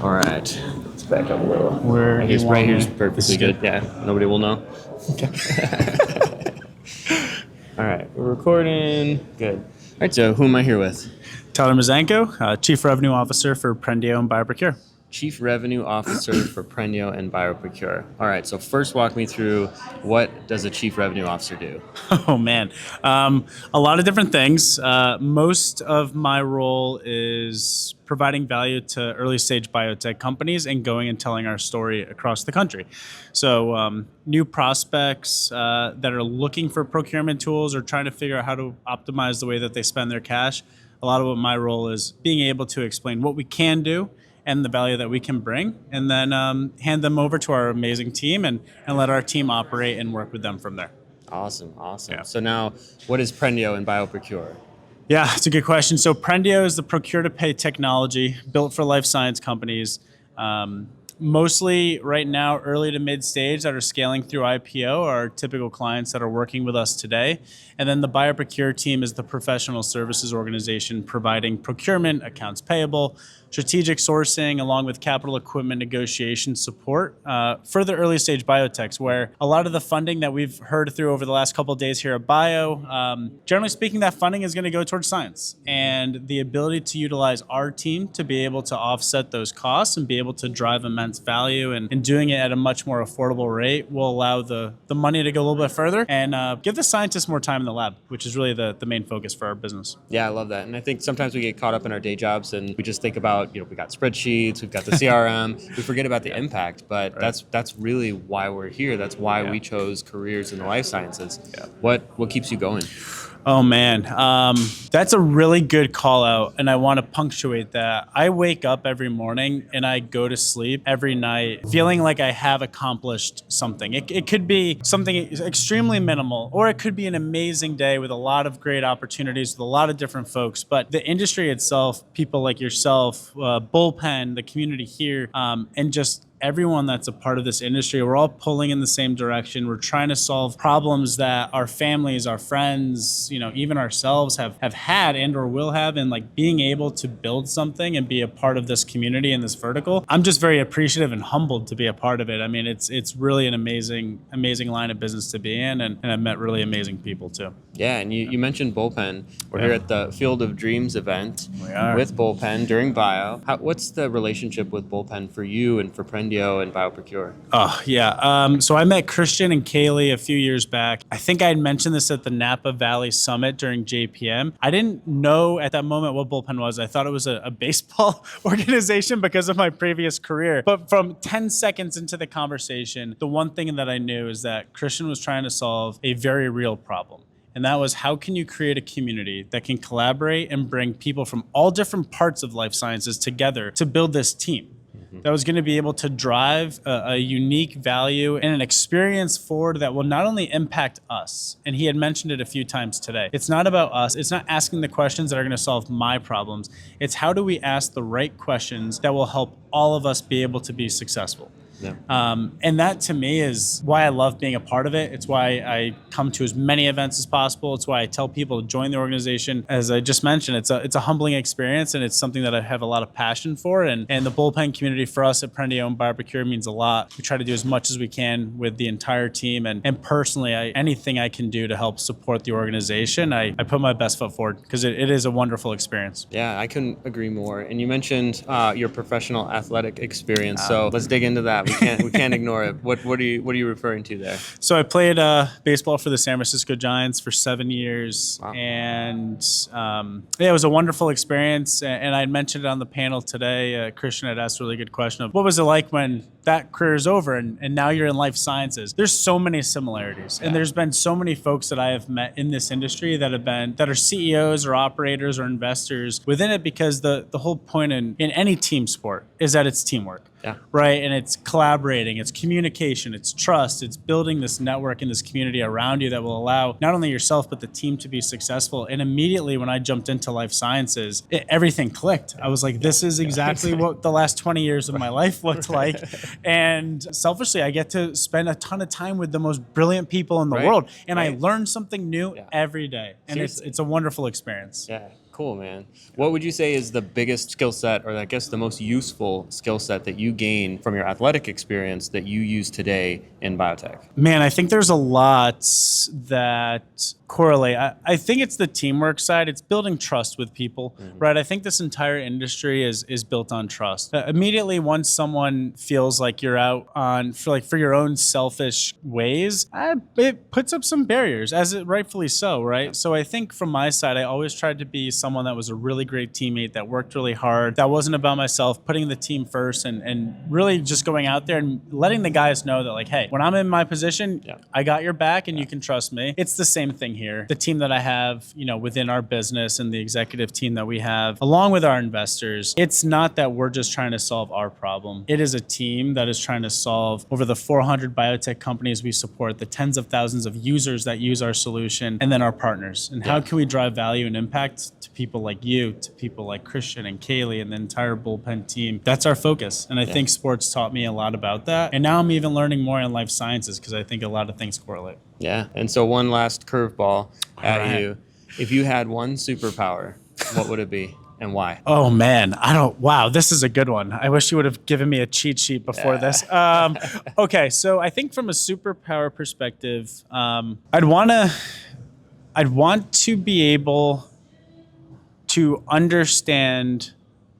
All right. Let's back up a little. Where I guess right here is This perfectly is good. Yeah, nobody will know. Okay. All right, we're recording. Good. All right, so who am I here with? Tyler Mizenko, Chief Revenue Officer for Prendio and 𝗍𝗶𝗆. Chief Revenue Officer for Prendio and 𝗍𝗶𝗆. All right, so first walk me through, what does a Chief Revenue Officer do? Oh, man. A lot of different things. Most of my role is providing value to early stage biotech companies and going and telling our story across the country. So new prospects that are looking for procurement tools or trying to figure out how to optimize the way that they spend their cash. A lot of what my role is being able to explain what we can do and the value that we can bring, and then hand them over to our amazing team and let our team operate and work with them from there. Awesome. Yeah. So now, what is Prendio and 𝗍𝗶𝗆? Yeah, it's a good question. So Prendio is the procure-to-pay technology built for life science companies. Mostly right now, early to mid stage that are scaling through IPO are typical clients that are working with us today. And then the 𝗍𝗶𝗆 team is the professional services organization providing procurement, accounts payable, strategic sourcing, along with capital equipment negotiation support for the early stage biotechs, where a lot of the funding that we've heard through over the last couple of days here at Bio, generally speaking, that funding is going to go towards science. And the ability to utilize our team to be able to offset those costs and be able to drive immense value and doing it at a much more affordable rate will allow the money to go a little bit further and give the scientists more time in the lab, which is really the main focus for our business. Yeah, I love that. And I think sometimes we get caught up in our day jobs and we just think about, we got spreadsheets, we've got the CRM, we forget about the impact, but Right. that's really why we're here. That's why we chose careers in the life sciences. Yeah. What keeps you going? Oh man, that's a really good call out, and I want to punctuate that. I wake up every morning and I go to sleep every night feeling like I have accomplished something. It could be something extremely minimal, or it could be an amazing day with a lot of great opportunities with a lot of different folks. But the industry itself, people like yourself, BLPN, the community here, and just everyone that's a part of this industry, we're all pulling in the same direction. We're trying to solve problems that our families, our friends, even ourselves have had and or will have, and like being able to build something and be a part of this community and this vertical. I'm just very appreciative and humbled to be a part of it. I mean, it's really an amazing line of business to be in, and I've met really amazing people too. Yeah, and you mentioned BLPN. We're here at the Field of Dreams event We are. with BLPN during Bio. What's the relationship with BLPN for you and for Prendio and 𝗍𝗶𝗆? Oh, yeah. So I met Christian and 𝗀𝗵𝗃 a few years back. I think I had mentioned this at the Napa Valley Summit during JPM. I didn't know at that moment what BLPN was. I thought it was a baseball organization because of my previous career. But from 10 seconds into the conversation, the one thing that I knew is that Christian was trying to solve a very real problem. And that was, how can you create a community that can collaborate and bring people from all different parts of life sciences together to build this team that was going to be able to drive a unique value and an experience forward that will not only impact us, and he had mentioned it a few times today. It's not about us. It's not asking the questions that are going to solve my problems. It's how do we ask the right questions that will help all of us be able to be successful. Yeah. And that to me is why I love being a part of it. It's why I come to as many events as possible. It's why I tell people to join the organization. As I just mentioned, it's a humbling experience, and it's something that I have a lot of passion for. And the BLPN community for us at Prendio and 𝗍𝗶𝗆 means a lot. We try to do as much as we can with the entire team. And personally, anything I can do to help support the organization, I put my best foot forward because it is a wonderful experience. Yeah, I couldn't agree more. And you mentioned your professional athletic experience. So let's dig into that. We can't ignore it. What are you referring to there? So I played baseball for the San Francisco Giants for 7 years. Wow. And it was a wonderful experience. And I mentioned it on the panel today. Christian had asked a really good question of what was it like when that career is over and now you're in life sciences. There's so many similarities. And there's been so many folks that I have met in this industry that are CEOs or operators or investors within it, because the whole point in any team sport is that it's teamwork. Yeah. Right. And it's collaborating, it's communication, it's trust, it's building this network and this community around you that will allow not only yourself, but the team to be successful. And immediately when I jumped into life sciences, everything clicked. I was like, this is exactly what the last 20 years of my life looked like. And selfishly, I get to spend a ton of time with the most brilliant people in the world. And I learn something new every day. And it's a wonderful experience. Yeah. Cool, man. What would you say is the biggest skill set, or I guess the most useful skill set that you gain from your athletic experience that you use today in biotech? Man, I think there's a lot that correlate. I think it's the teamwork side. It's building trust with people, right? I think this entire industry is built on trust. Immediately, once someone feels like you're out on for your own selfish ways, it puts up some barriers, as it rightfully so, right? So I think from my side, I always tried to be someone that was a really great teammate, that worked really hard, that wasn't about myself, putting the team first, and really just going out there and letting the guys know that, like, hey, when I'm in my position, I got your back and you can trust me. It's the same thing here. The team that I have, within our business, and the executive team that we have, along with our investors, it's not that we're just trying to solve our problem. It is a team that is trying to solve over the 400 biotech companies we support, the tens of thousands of users that use our solution, and then our partners. And how can we drive value and impact to people like you, to people like Christian and Kaylee and the entire bullpen team? That's our focus. And I think sports taught me a lot about that. And now I'm even learning more in life sciences, because I think a lot of things correlate. Yeah. And so one last curveball at you. If you had one superpower, what would it be and why? Oh, man. Wow, this is a good one. I wish you would have given me a cheat sheet before this. Okay, so I think from a superpower perspective, I'd want to be able to understand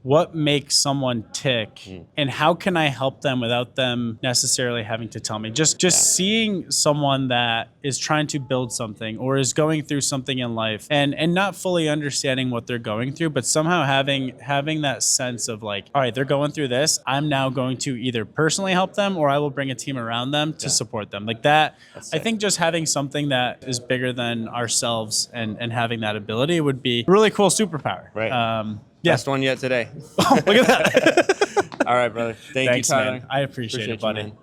what makes someone tick and how can I help them without them necessarily having to tell me. Just seeing someone that is trying to build something or is going through something in life and not fully understanding what they're going through, but somehow having that sense of like, all right, they're going through this. I'm now going to either personally help them or I will bring a team around them to support them. Like that, I think just having something that is bigger than ourselves and having that ability would be a really cool superpower. Right. Best one yet today. Look at that. All right, brother. Thanks, you, Tyler. Man. I appreciate it, buddy. You, man.